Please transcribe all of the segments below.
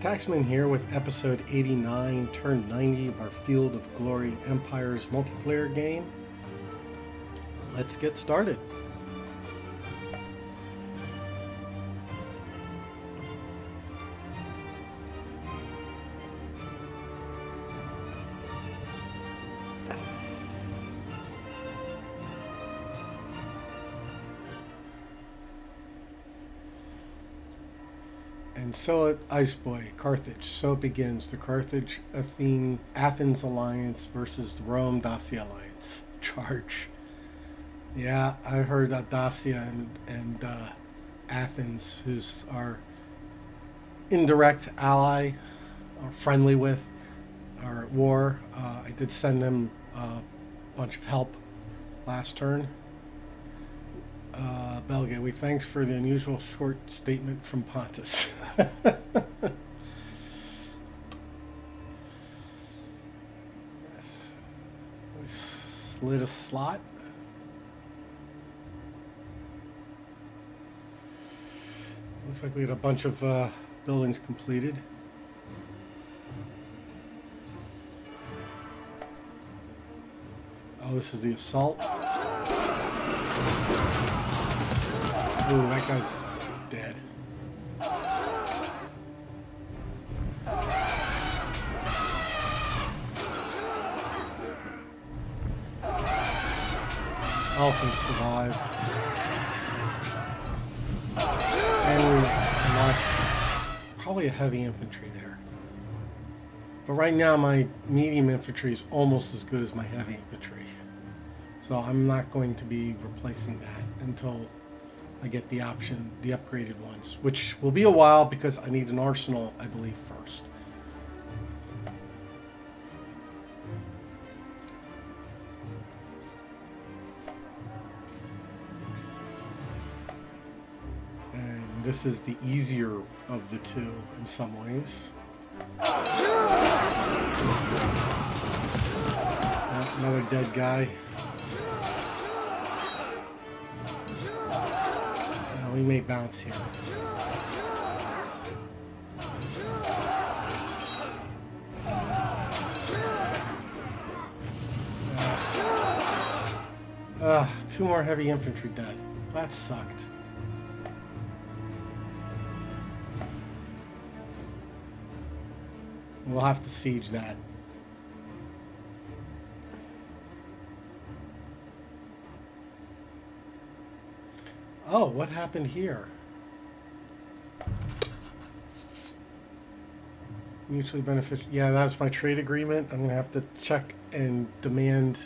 Taxman here with episode 89, turn 90 of our Field of Glory Empires multiplayer game. Let's get started. And so at Iceboy, Carthage, so begins the Carthage Athens alliance versus the Rome Dacia alliance. Charge. Yeah, I heard Dacia and Athens, who's our indirect ally, or friendly with, are at war. I did send them a bunch of help last turn. Belgae, we thanks for the unusual short statement from Pontus. Yes. We slid a slot. Looks like we had a bunch of buildings completed. Oh, this is the assault. Ooh, that guy's dead. Elephants survive. And we lost probably a heavy infantry there. But right now my medium infantry is almost as good as my heavy infantry. So I'm not going to be replacing that until I get the option, the upgraded ones, which will be a while because I need an arsenal, I believe, first. And this is the easier of the two in some ways. Another dead guy. We may bounce here. Two more heavy infantry dead. That sucked. We'll have to siege that. Oh, what happened here? Mutually beneficial. Yeah, that's my trade agreement. I'm going to have to check and demand.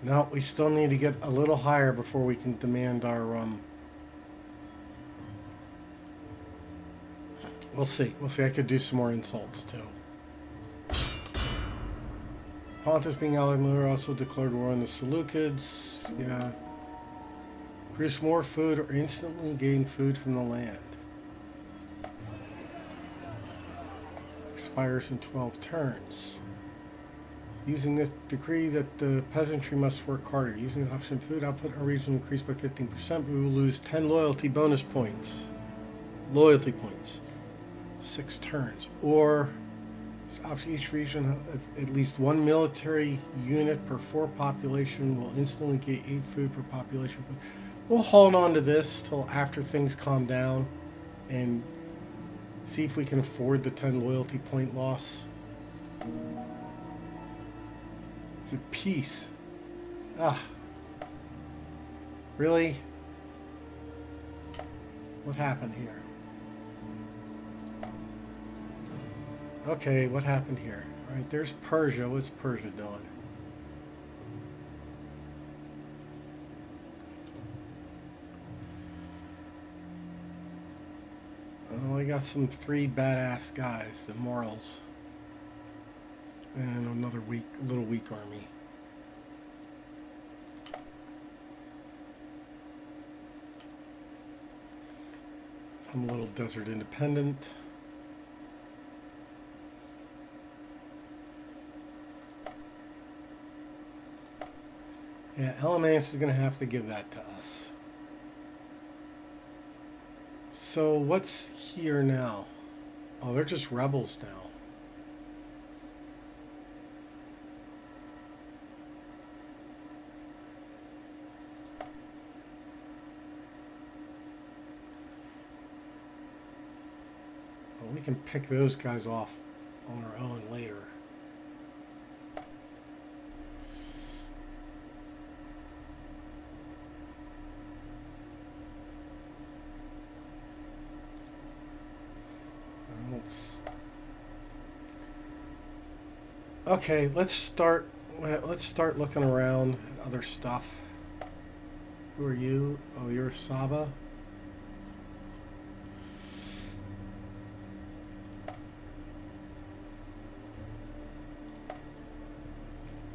No, we still need to get a little higher before we can demand our... We'll see. We'll see. I could do some more insults, too. Pontus being allied with also declared war on the Seleucids. Yeah. Produce more food or instantly gain food from the land. Expires in 12 turns. Using this decree that the peasantry must work harder. Using the option food output our region will increase by 15%. We will lose 10 loyalty bonus points. Loyalty points. 6 turns. Or each region at least 1 military unit per 4 population will instantly get 8 food per population. We'll hold on to this till after things calm down and see if we can afford the 10 loyalty point loss. The peace. Really? What happened here? Okay, what happened here? All right, there's Persia. What's Persia doing? Well, I got some 3 badass guys, the Morals, and another little weak army. I'm a little desert independent. Yeah, Elemanus is going to have to give that to us. So what's here now? Oh, they're just rebels now. Well, we can pick those guys off on our own later. Okay, let's start looking around at other stuff. Who are you? Oh, you're Saba.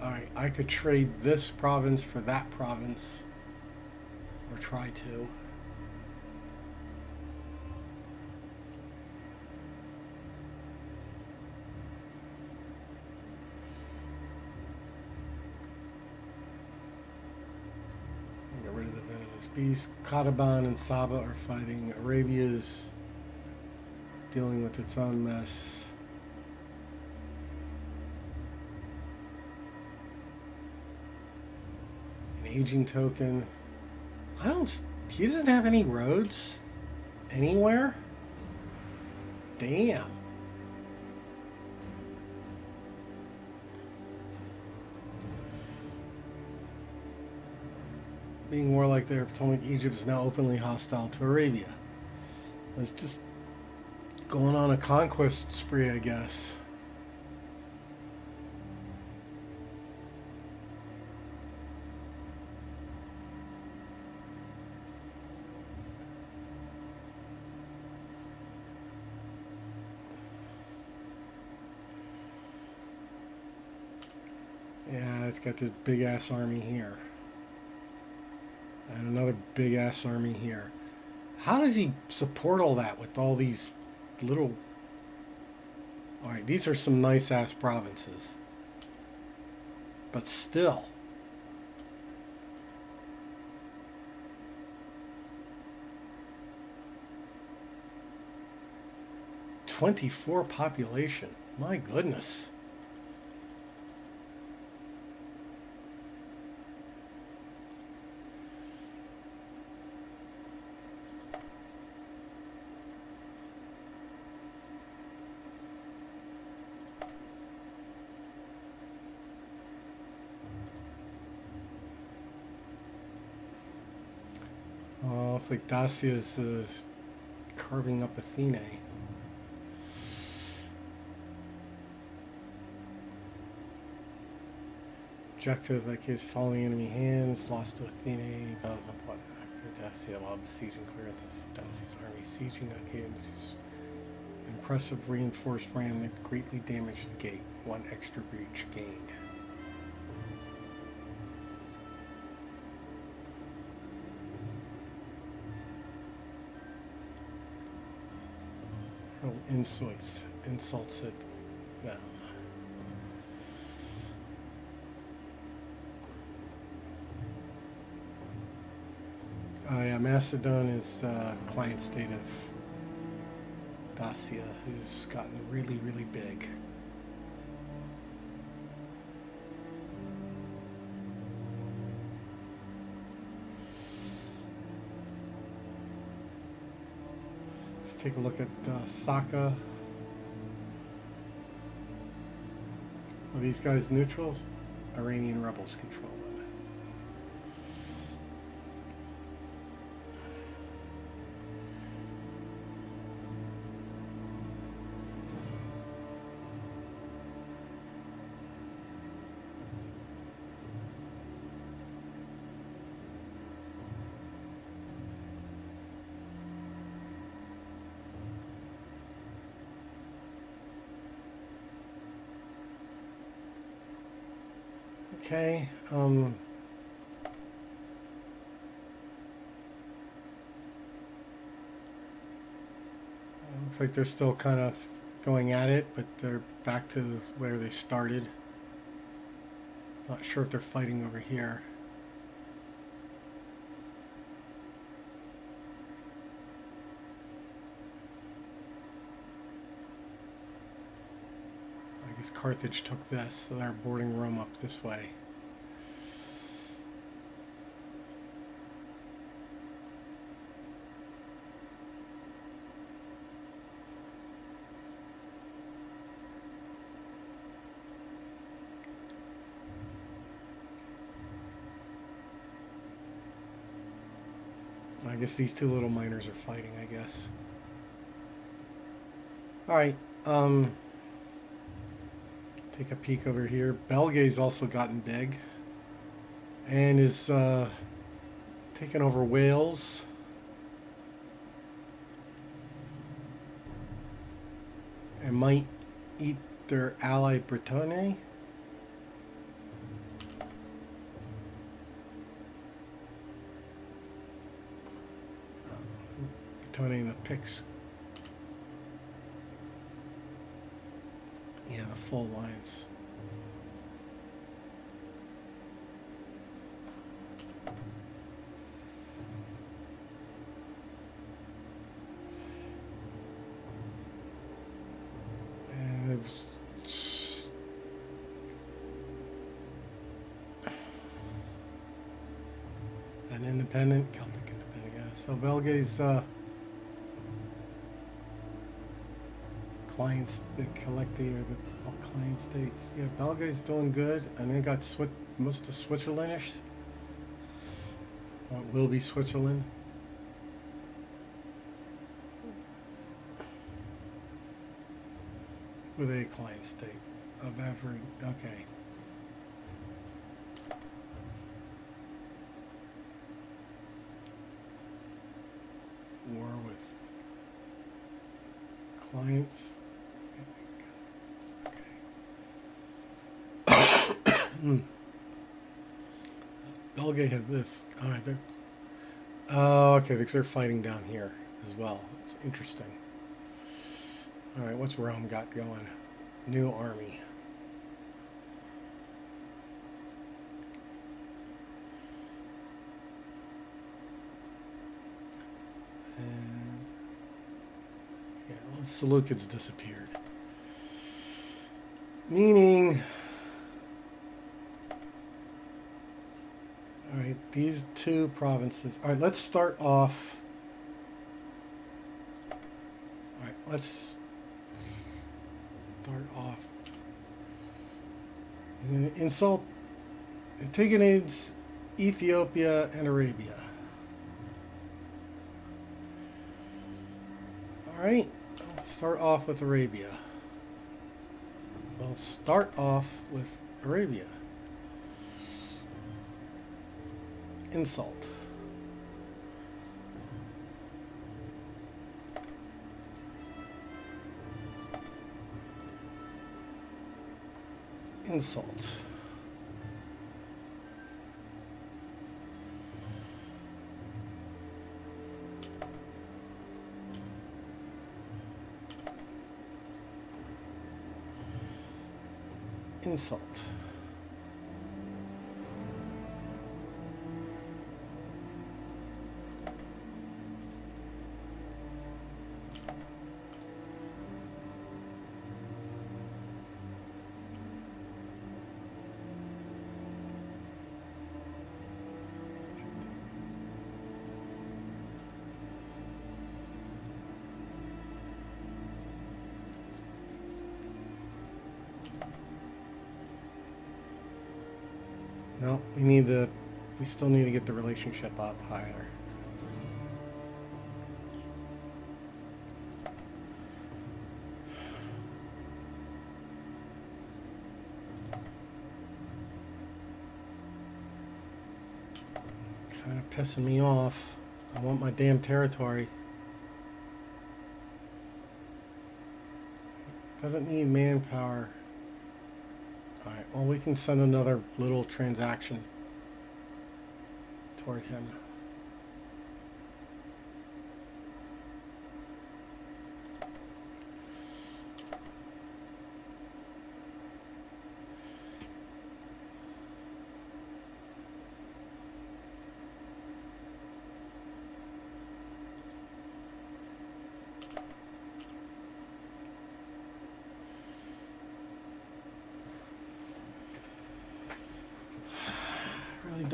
Alright, I could trade this province for that province. Or try to. Get rid of the venomous beast. Kataban and Saba are fighting. Arabia's dealing with its own mess. Aging token. He doesn't have any roads anywhere? Damn. Being more like their Ptolemaic Egypt is now openly hostile to Arabia. It's just going on a conquest spree, I guess. Yeah, it's got this big ass army here. And another big ass army here. How does he support all that with all these little... Alright, these are some nice ass provinces. But still. '24 population. My goodness. Looks like Dacia is carving up Athenae. Objective, like his following enemy hands, lost to Athenae, Dacia while besieging clear Dacia's army, sieging Achaeans. Impressive reinforced ram that greatly damaged the gate. 1 extra breach gained. Oh, insults at them. Yeah, Macedon is client state of Dacia, who's gotten really, really big. Let's take a look at Saka. Are these guys neutrals? Iranian rebels control them. Okay, looks like they're still kind of going at it, but they're back to where they started. Not sure if they're fighting over here. guess Carthage took this, so they're boarding Rome up this way. I guess these two little miners are fighting, I guess. Alright, take a peek over here. Belgae's also gotten big. And is taking over Wales. And might eat their ally Brittany. Brittany and the Picts. Yeah, the full alliance. And it's an independent, Celtic independent, yeah. So Belgae's clients, the collecting or the client states. Yeah, Belgae's doing good, and they got most of Switzerlandish. Or it will be Switzerland. With a client state of every, okay. War with clients. Belgae have this. All right, they're. Oh, okay, they're fighting down here as well. It's interesting. All right, what's Rome got going? New army. Yeah, well, Seleucids disappeared. Meaning. All right, these two provinces. All right, let's start off. All right, let's start off. Insult Antigonides, Ethiopia, and Arabia. All right, let's start off with Arabia. We'll start off with Arabia. Insult. Insult. Insult. No, we still need to get the relationship up higher. Kind of pissing me off. I want my damn territory. Doesn't need manpower. Alright, well, we can send another little transaction toward him.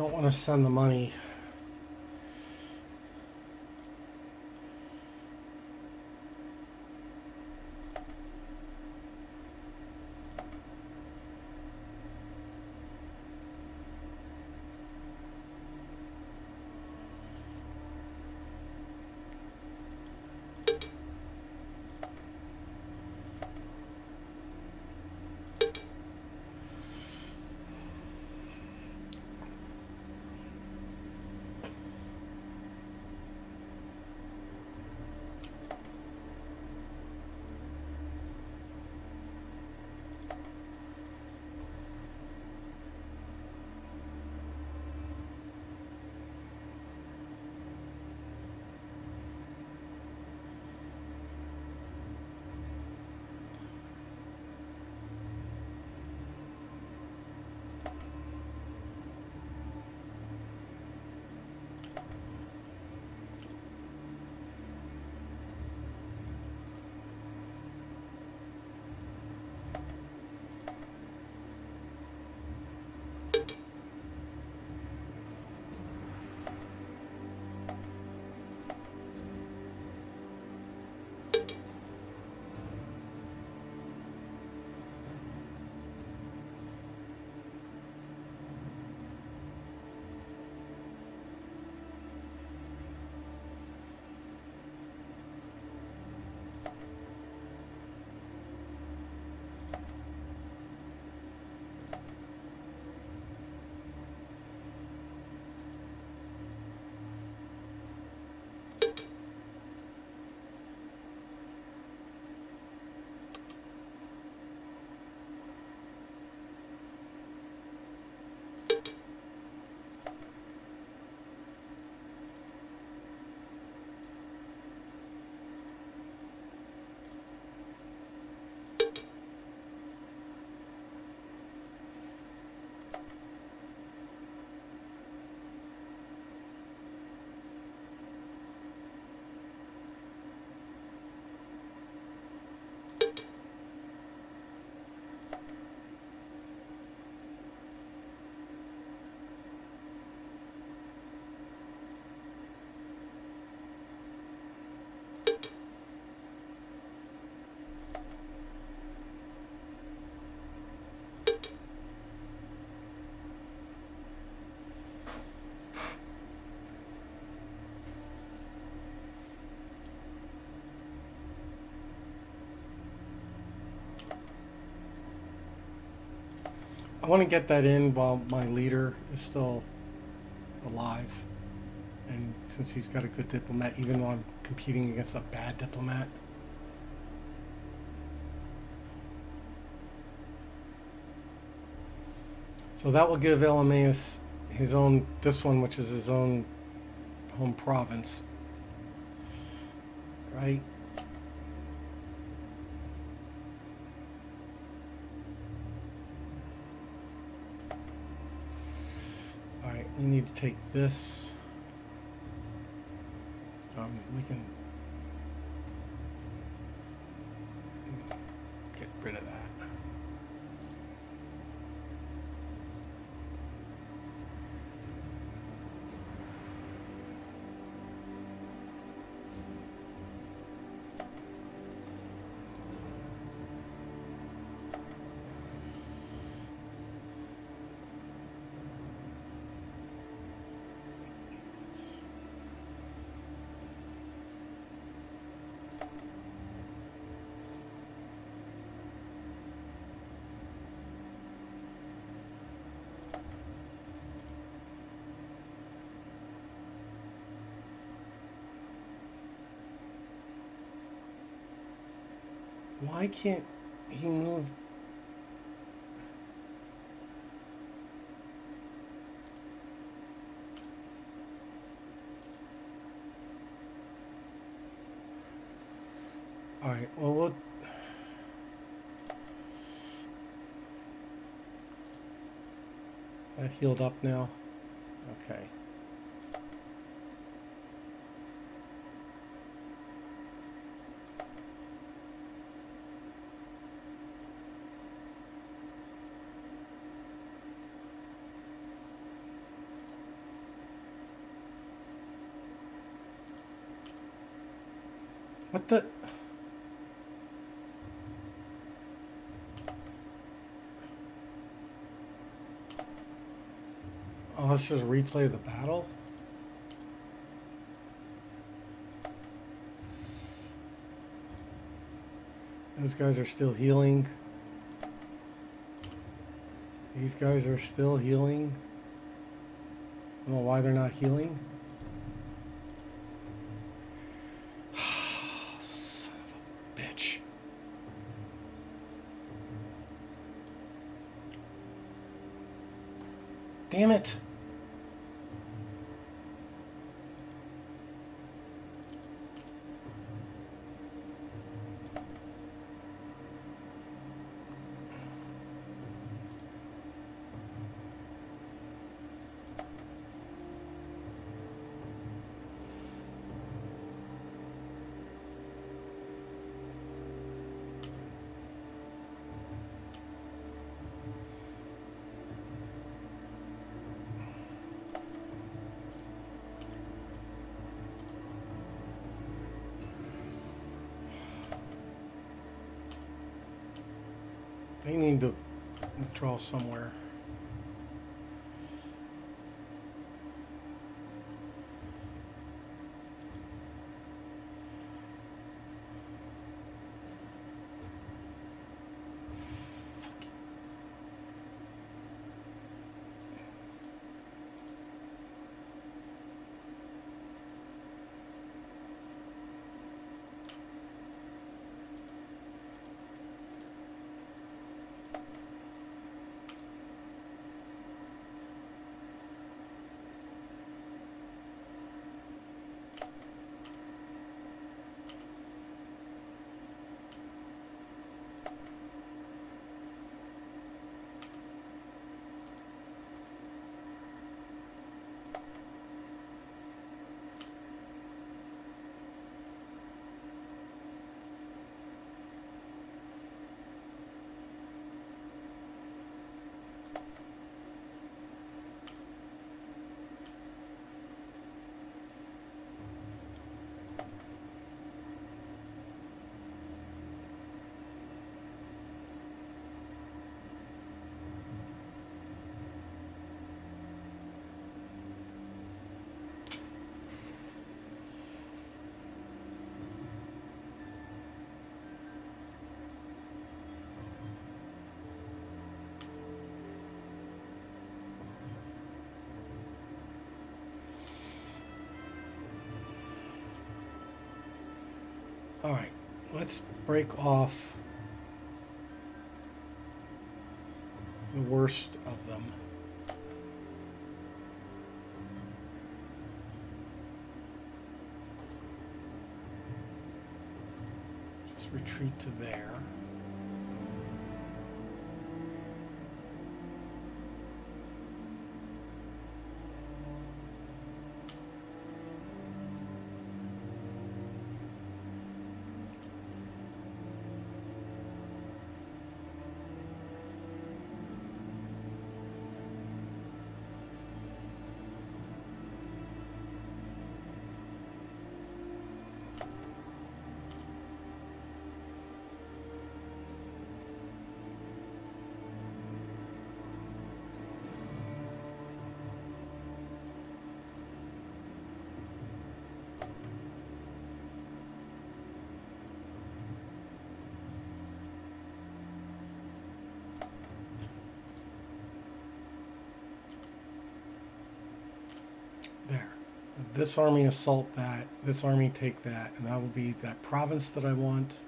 don't want to send the money. I want to get that in while my leader is still alive. And since he's got a good diplomat, even though I'm competing against a bad diplomat. So that will give Ptolemaic his own, this one, which is his own home province. Right? Alright, we need to take this. We can get rid of that. Why can't he move? All right, well, we'll that healed up now. Okay. What the? Oh, let's just replay the battle? Those guys are still healing. These guys are still healing. I don't know why they're not healing. Son of a bitch. Damn it. They need to withdraw somewhere. All right, let's break off the worst of them. Just retreat to there. There. This army assault that, this army take that, and that will be that province that I want.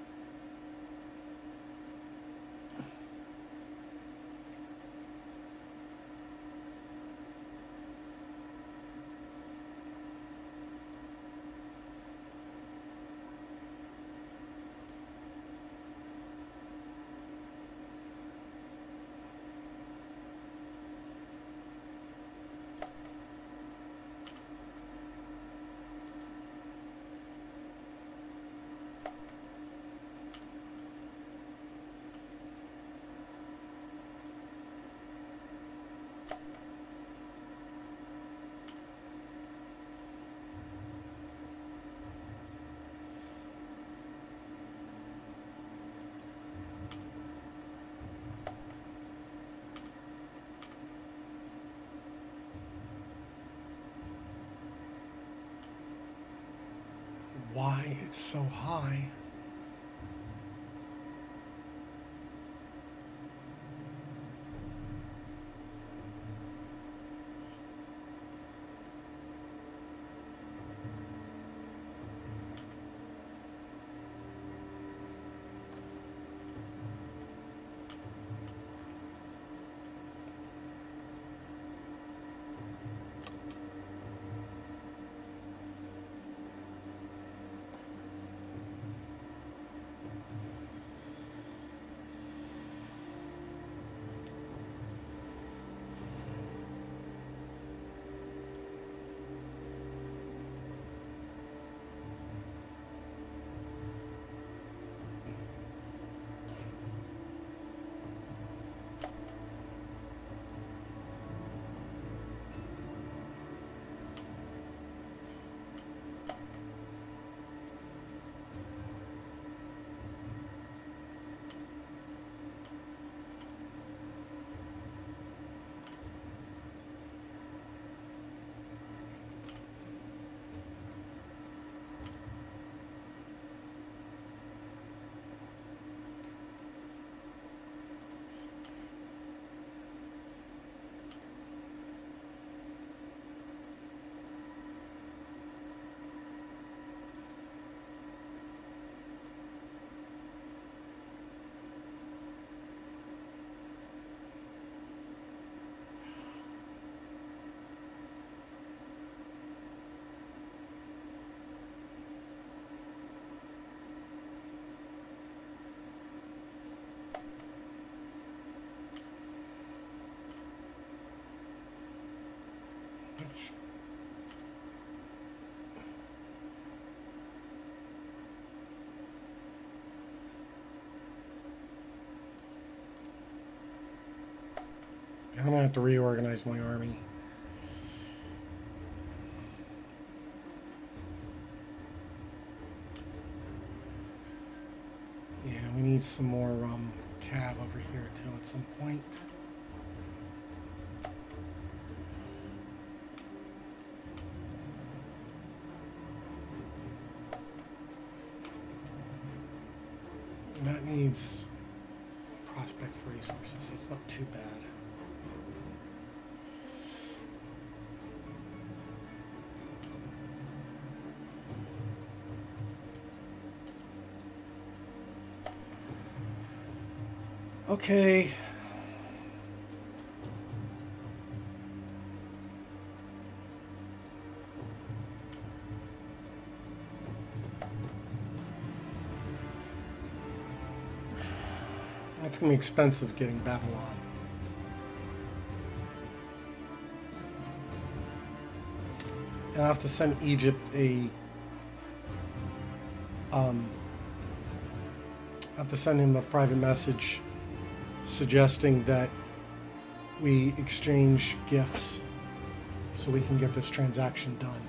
why it's so high. I'm gonna have to reorganize my army. Yeah, we need some more cav over here too at some point. And that needs prospect for resources. It's not too bad. Okay. It's going to be expensive getting Babylon. And I have to send Egypt I have to send him a private message suggesting that we exchange gifts so we can get this transaction done.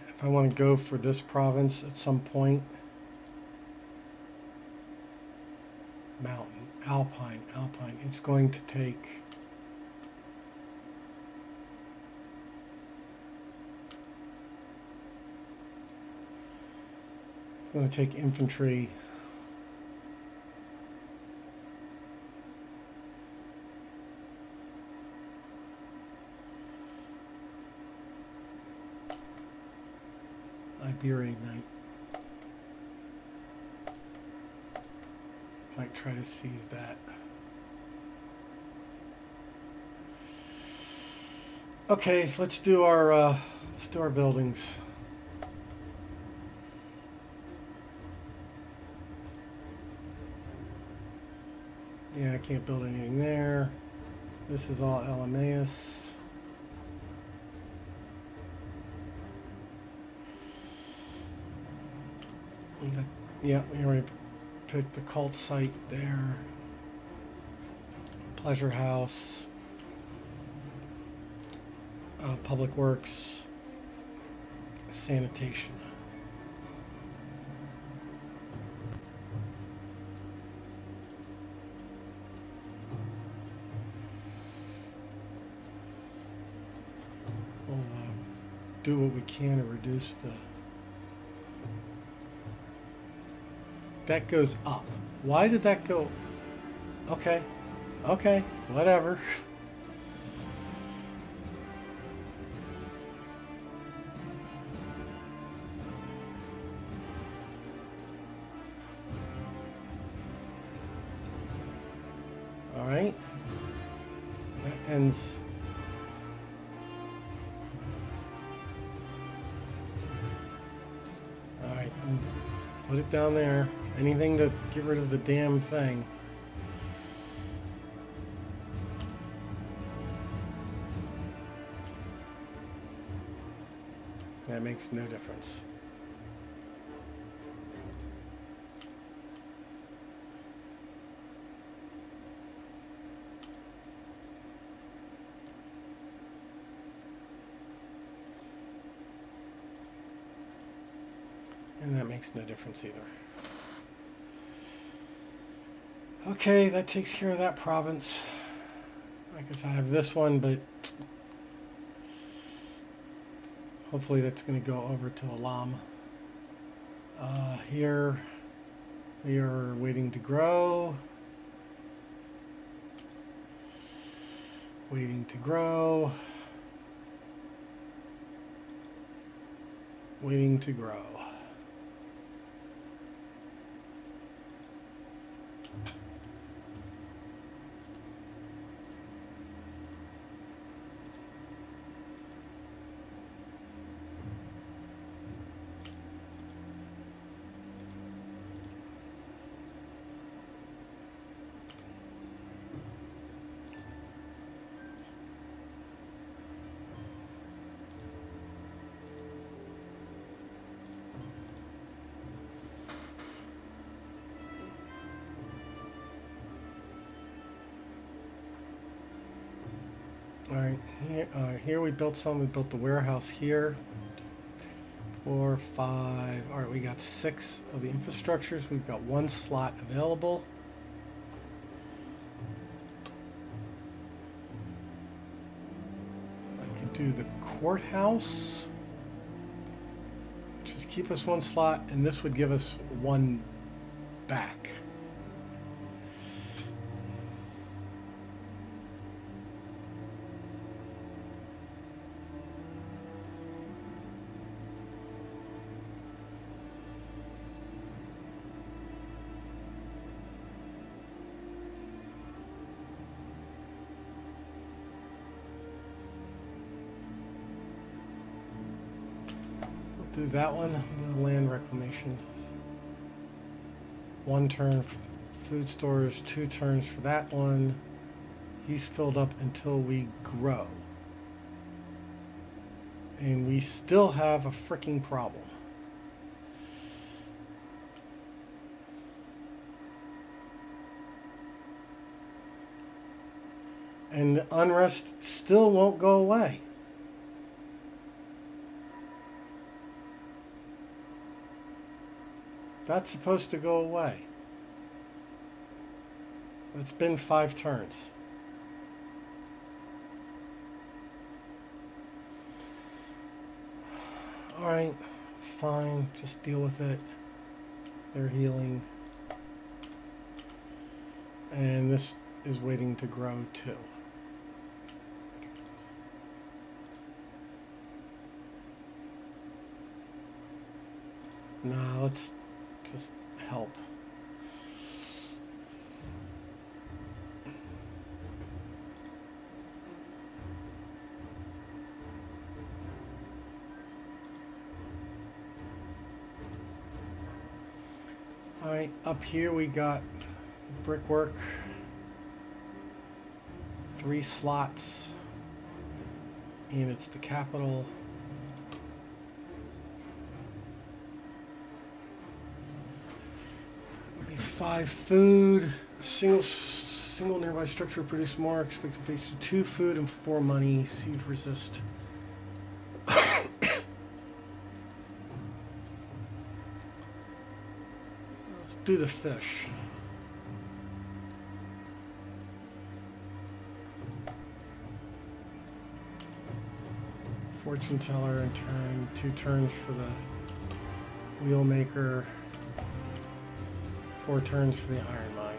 If I want to go for this province at some point, mountain, alpine, it's going to take infantry. Iberian Knight. Might try to seize that. Okay, let's do our buildings. Yeah, I can't build anything there. This is all Elemaeus. Yeah, we already picked the cult site there. Pleasure house. Public Works, Sanitation. We'll do what we can to reduce the... That goes up. Why did that go? Okay. Okay. Whatever. All right. That ends. All right. And put it down there. Anything to get rid of the damn thing. That makes no difference. And that makes no difference either. Okay, that takes care of that province. I guess I have this one, but hopefully that's going to go over to Alam. Here we are waiting to grow. Waiting to grow. Waiting to grow. All right, here we built some. We built the warehouse here. 4, 5. All right, we got 6 of the infrastructures. We've got 1 slot available. I could do the courthouse, which is keep us 1 slot, and this would give us 1 back. Do that one, the land reclamation. 1 turn for food stores, 2 turns for that one. He's filled up until we grow. And we still have a freaking problem. And the unrest still won't go away. That's supposed to go away. It's been 5 turns. Alright, fine, just deal with it. They're healing. And this is waiting to grow too. Nah, let's just help. All right, up here we got brickwork, 3 slots, and it's the capital. 5 food. Single nearby structure produce more. Expect to face 2 food and 4 money. Siege resist. Let's do the fish. Fortune teller in turn, 2 turns for the wheel maker, 4 turns for the iron mine.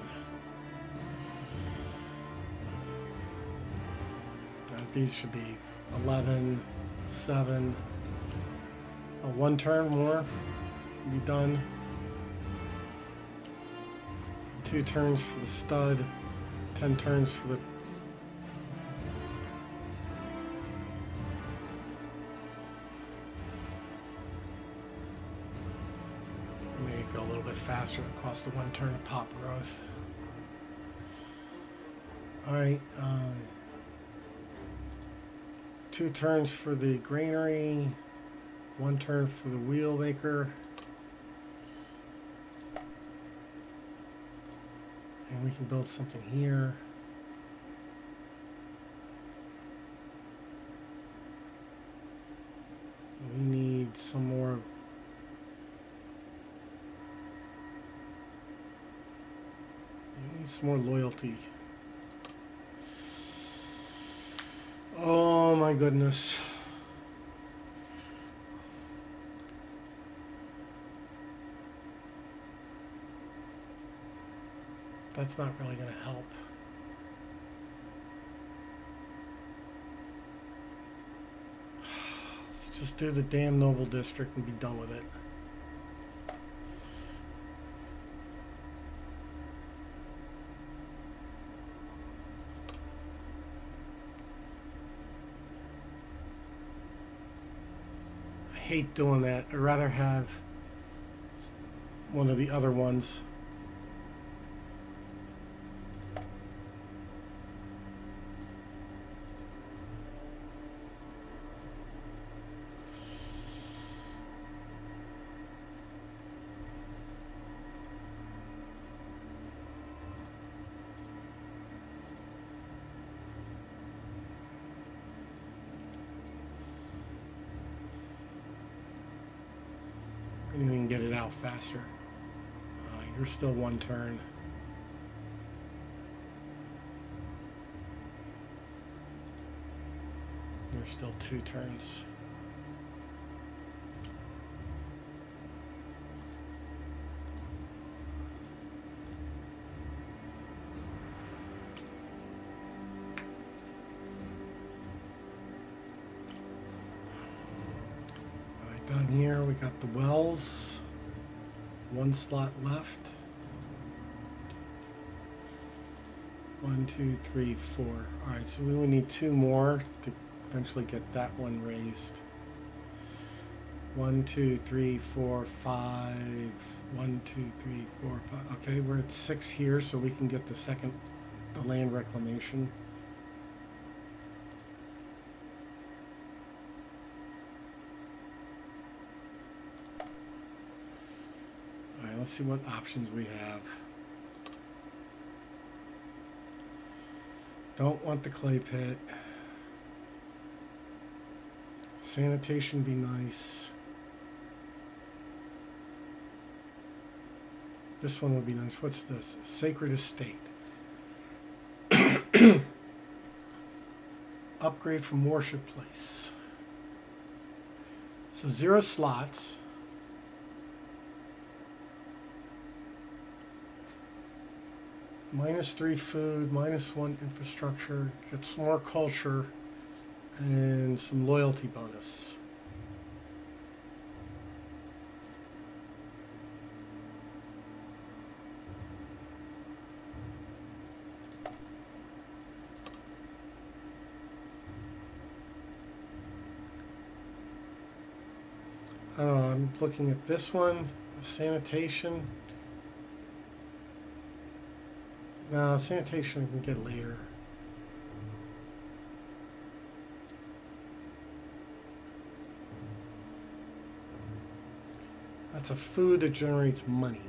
These should be 11, 7, 1 turn more, be done. 2 turns for the stud, 10 turns for the go a little bit faster. It costs the 1 turn of pop growth. Alright, 2 turns for the granary, 1 turn for the wheel maker, and we can build something here. We need some more. We need some more loyalty. Oh my goodness. That's not really going to help. Let's just do the damn noble district and be done with it. I hate doing that. I'd rather have one of the other ones. And you can get it out faster. You're still 1 turn. You're still 2 turns. Down here we got the wells, 1 slot left. 1, 2, 3, 4. All right, so we only need 2 more to eventually get that one raised. 1, 2, 3, 4, 5. 1, 2, 3, 4, 5. Okay, we're at 6 here, so we can get the land reclamation. Let's see what options we have. Don't want the clay pit. Sanitation be nice. This one would be nice. What's this? Sacred Estate. Upgrade from Worship Place. So 0 slots. -3 food, -1 infrastructure, get some more culture, and some loyalty bonus. I don't know, I'm looking at this one, sanitation. No, sanitation I can get later. That's a food that generates money.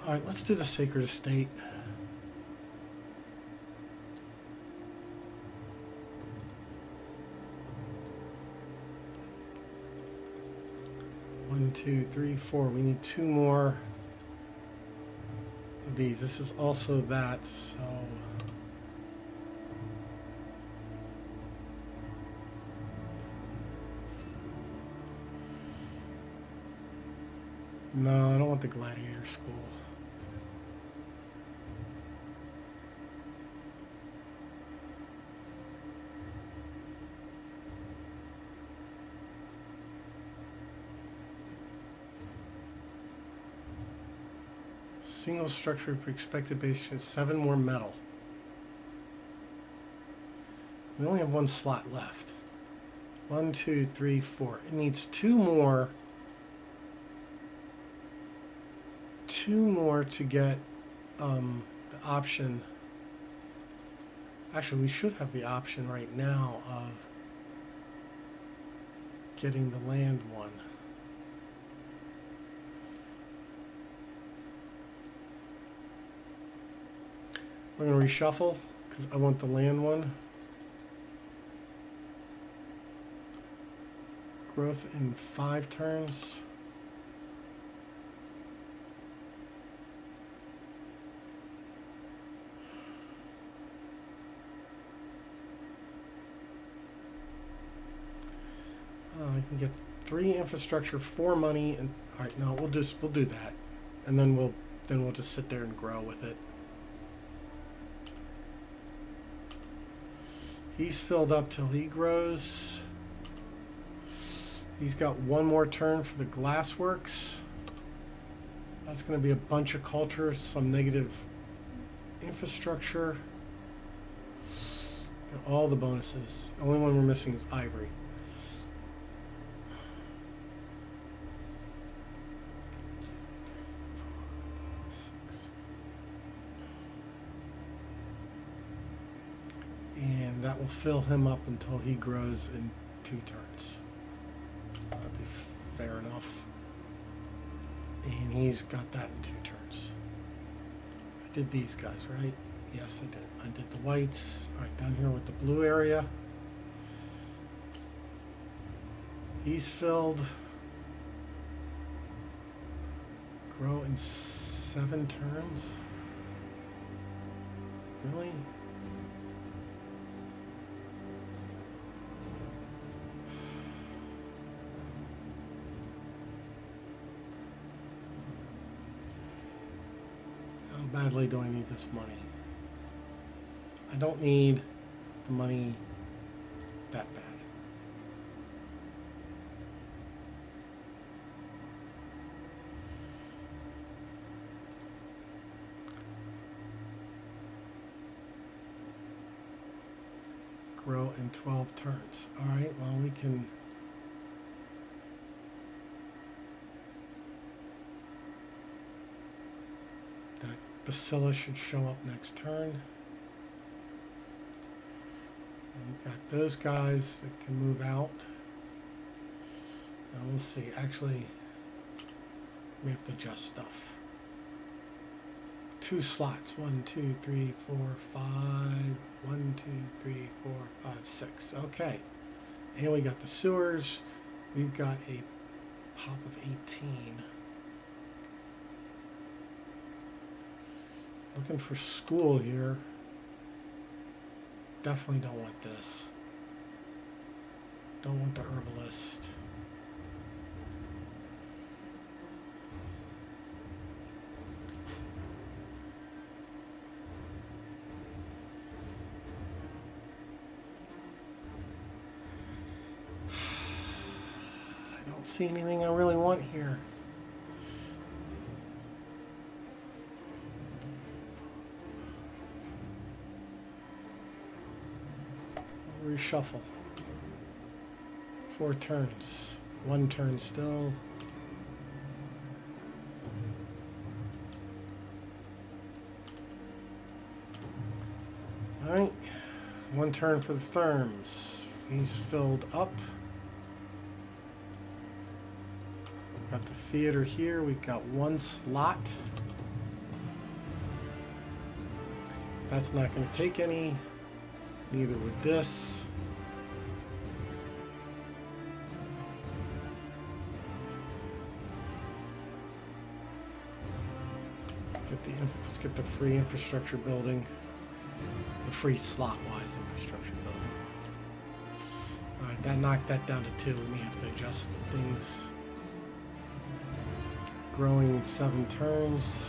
All right, let's do the Sacred Estate. 1, 2, 3, 4. We need 2 more of these. This is also that, so... No, I don't want the gladiator school. Single structure for expected base is 7 more metal. We only have 1 slot left. 1, 2, 3, 4. It needs 2 more. 2 more to get the option. Actually, we should have the option right now of getting the land one. I'm going to reshuffle because I want the land one. Growth in 5 turns. I can get 3 infrastructure, 4 money, and all right. No, we'll do that, and then we'll just sit there and grow with it. He's filled up till he grows. He's got 1 more turn for the glassworks. That's going to be a bunch of cultures, some negative infrastructure, and all the bonuses. The only one we're missing is ivory. And that will fill him up until he grows in 2 turns. That'll be fair enough. And he's got that in 2 turns. I did these guys, right? Yes, I did. I did the whites. All right, down here with the blue area. He's filled. Grow in 7 turns. Really? How badly do I need this money? I don't need the money that bad. Grow in 12 turns. All right, well, we can... That bacillus should show up next turn. We've got those guys that can move out. Now we'll see. Actually, we have to adjust stuff. 2 slots. 1, 2, 3, 4, 5. 1, 2, 3, 4, 5, 6. Okay. And we got the sewers. We've got a pop of 18. Looking for school here. Definitely don't want this. Don't want the herbalist. I don't see anything I really want here. Reshuffle. 4 turns. 1 turn still. Alright. 1 turn for the therms. He's filled up. Got the theater here. We've got 1 slot. That's not going to take any. Neither with this. Let's get the free infrastructure building. The free slot-wise infrastructure building. Alright, that knocked that down to 2. We may have to adjust things. Growing in 7 turns.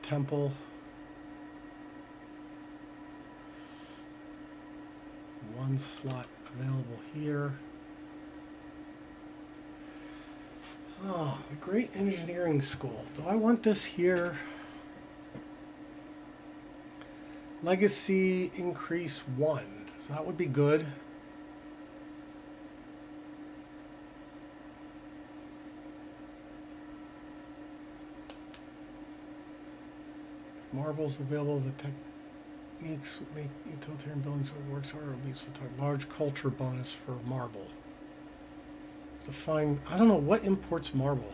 Temple. 1 slot available here. Oh, the Great Engineering School. Do I want this here? Legacy increase 1. So that would be good. Marbles available. The techniques would make utilitarian buildings that works hard. It'll be so large culture bonus for marble. To find, I don't know what imports marble.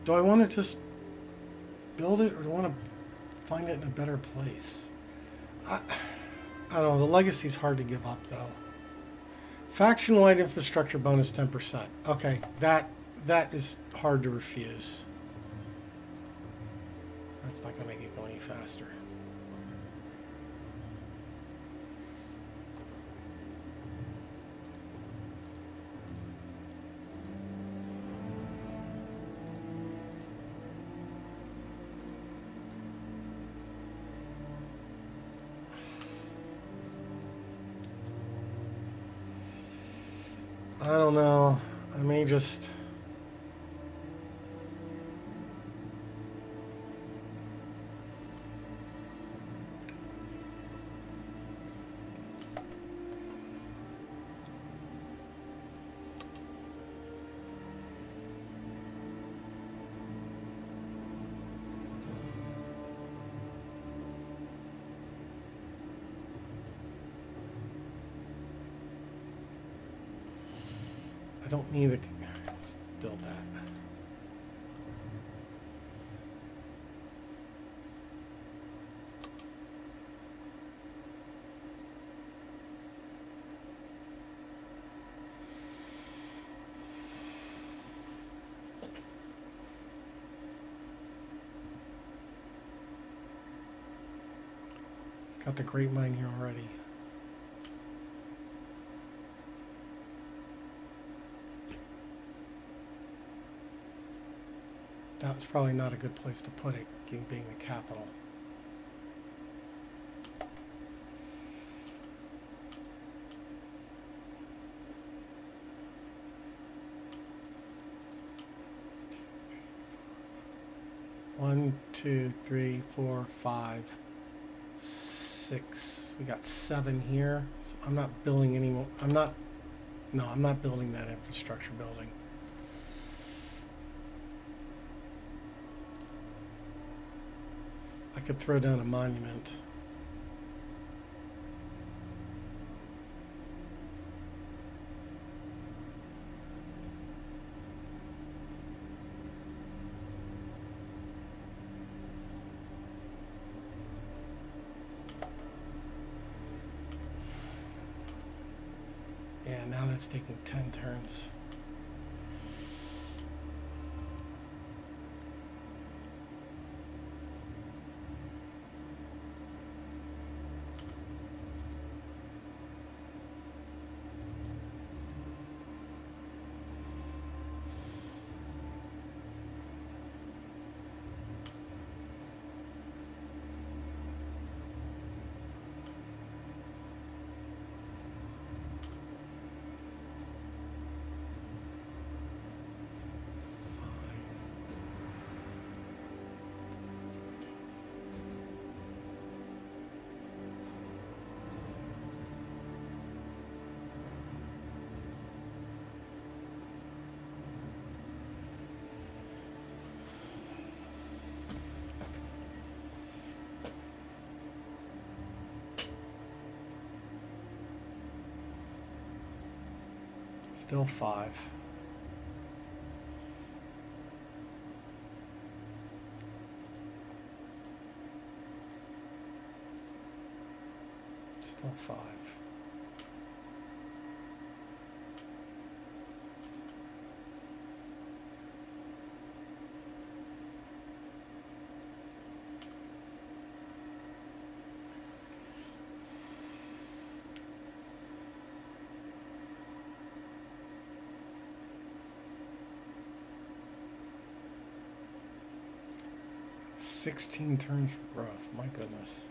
Do I want to just build it, or do I want to find it in a better place? I don't know. The legacy's hard to give up, though. Faction-wide infrastructure bonus 10%. Okay, that is hard to refuse. That's not going to make it go any faster. I don't know. I may just... I don't need it. Let's build that. Got the grape mine here already. That was probably not a good place to put it, being the capital. One, two, three, four, 5, 6. We got 7 here. So I'm not building any more. I'm not building that infrastructure building. I could throw down a monument. Yeah, now that's taking 10 turns. Still 5. Still 5. "16 turns for growth." My goodness.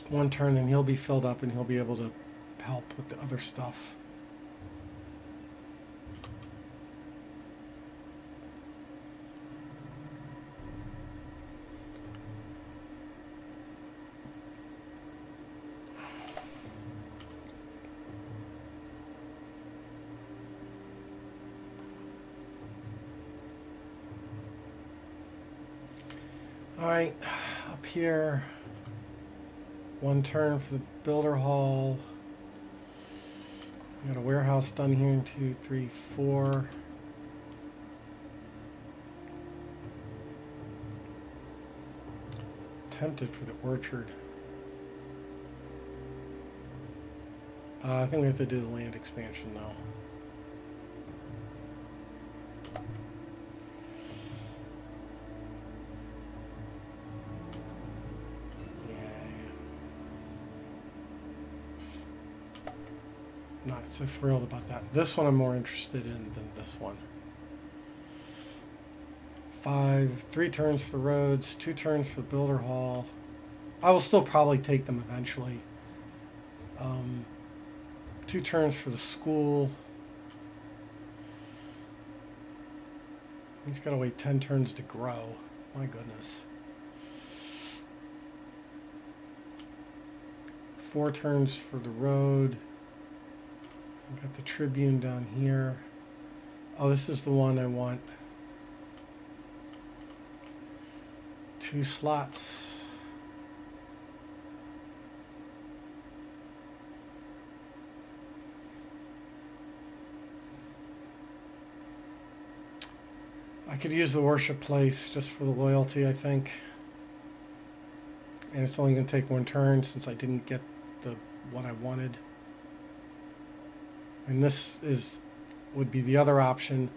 One turn and he'll be filled up and he'll be able to help with the other stuff. All right, up here. One turn for the builder hall. We got a warehouse done here in 2, 3, 4. Tempted for the orchard. I think we have to do the land expansion though. Not so thrilled about that. This one I'm more interested in than this one. 5, 3 turns for the roads, 2 turns for the builder hall. I will still probably take them eventually. 2 turns for the school. He's got to wait 10 turns to grow. My goodness. 4 turns for the road. Got the Tribune down here. Oh, this is the one I want. 2 slots. I could use the worship place just for the loyalty, I think. And it's only going to take 1 turn since I didn't get what I wanted. And this would be the other option,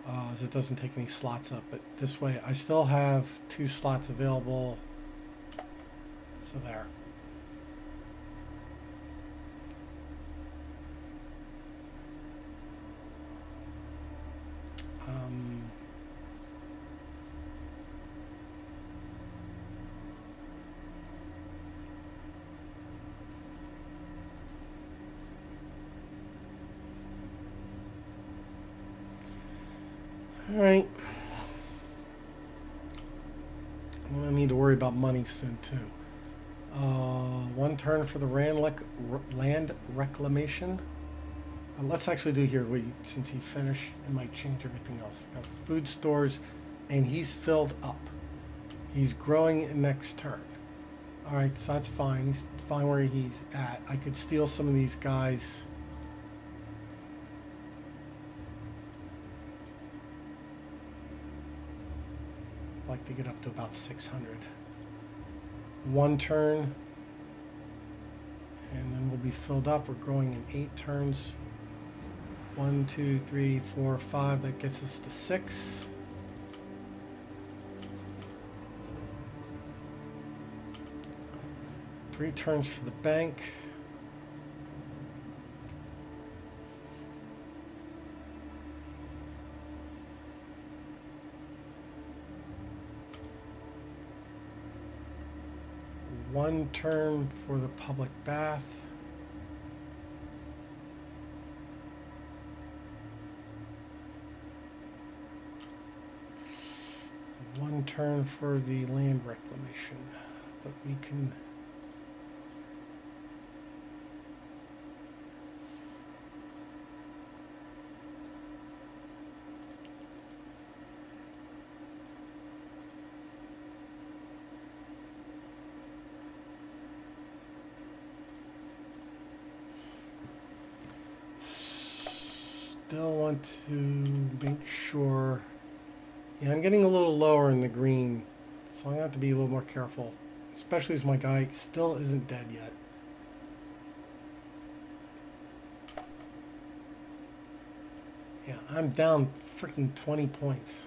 as it doesn't take any slots up. But this way, I still have 2 slots available. So there. All right. I'm going to need to worry about money soon, too. 1 turn for the land reclamation. Let's actually do here, since he finished, it might change everything else. Got food stores, and he's filled up. He's growing in next turn. All right, so that's fine. He's fine where he's at. I could steal some of these guys. Like to get up to about 600. 1 turn, and then we'll be filled up. We're growing in 8 turns. 1, 2, 3, 4, 5. That gets us to 6. Three turns for the bank. One turn for the public bath. 1 turn for the land reclamation, but we can. Still want to make sure. Yeah, I'm getting a little lower in the green, so I have to be a little more careful, especially as my guy still isn't dead yet. Yeah, I'm down freaking 20 points.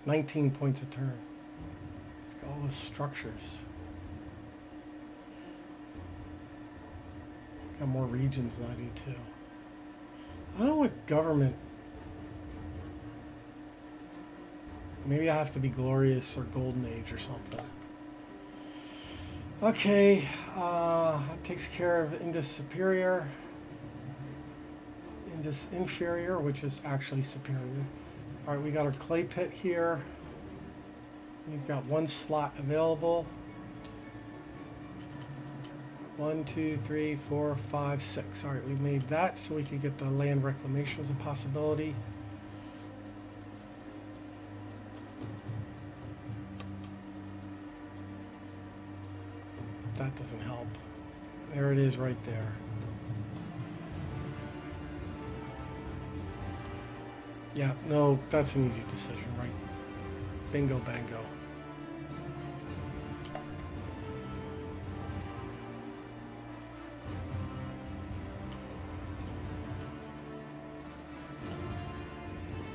19 points a turn. Let's get all the structures. Got more regions than I do too. I don't know what government. Maybe I have to be glorious or golden age or something. Okay, that takes care of Indus Superior. Indus Inferior, which is actually superior. All right, we got our clay pit here. We've got 1 slot available. 1, 2, 3, 4, 5, 6. All right, we made that so we could get the land reclamation as a possibility. That doesn't help. There it is right there. Yeah, no, that's an easy decision, right? Bingo, bango.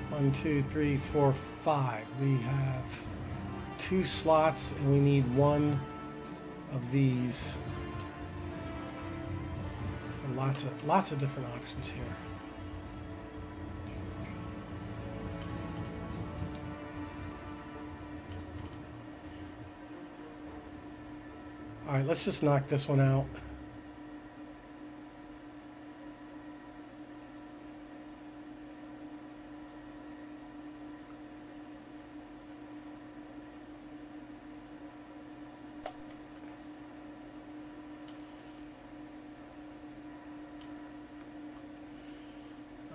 One, 2, 3, 4, 5. We have 2 slots, and we need 1 of these. And lots of different options here. All right, let's just knock this one out.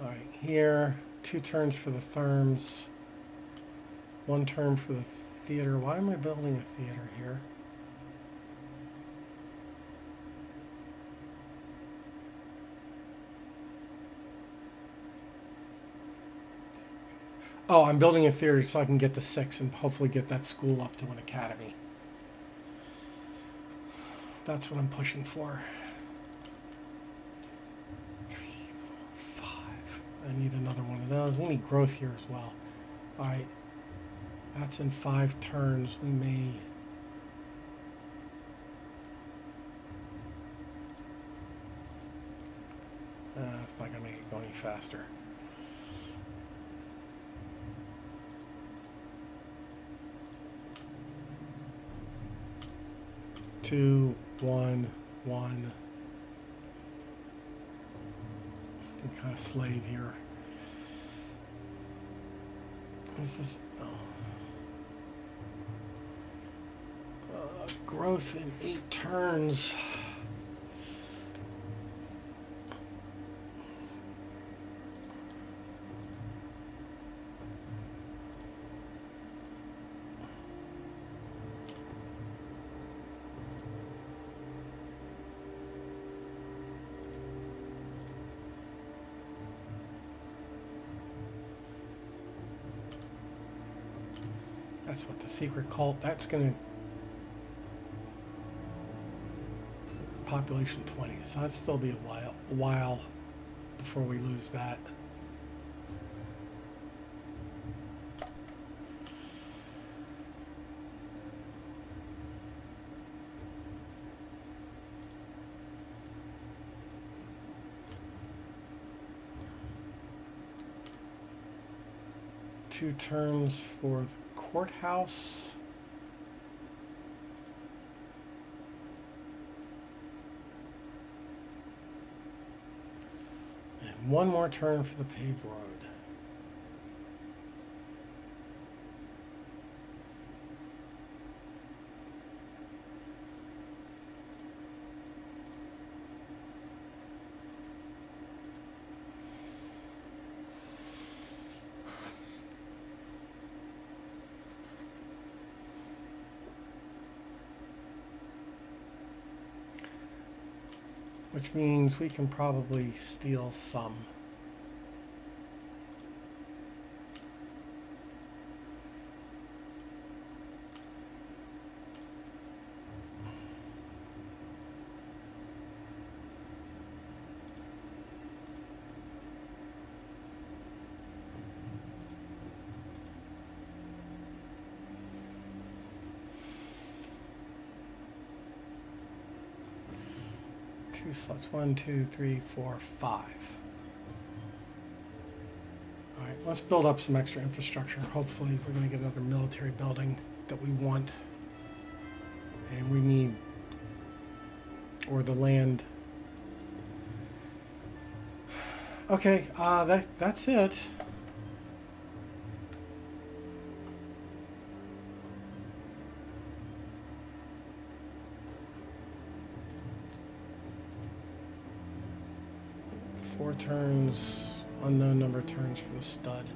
All right, here, 2 turns for the therms, 1 turn for the theater. Why am I building a theater here? Oh, I'm building a theater so I can get the 6 and hopefully get that school up to an academy. That's what I'm pushing for. 3, 4, 5. I need another one of those. We need growth here as well. All right. That's in 5 turns. We may... That's not going to make it go any faster. 2, 1, 1. I can kind of slave here. This is growth in 8 turns. That's what the secret cult, that's going to population 20, so that'll still be a while before we lose that. Two turns for the courthouse. And one more turn for the paved road. which means we can probably steal some. Two slots, 1, 2, 3, 4, 5. All right, let's build up some extra infrastructure. Hopefully we're going to get another military building that we want. And we need, or the land. Okay, that's it. Four turns, unknown number of turns for the stud.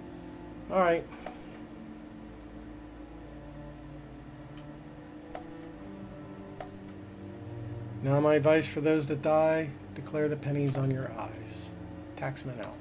All right. Now my advice for those that die, declare the pennies on your eyes. Taxman out.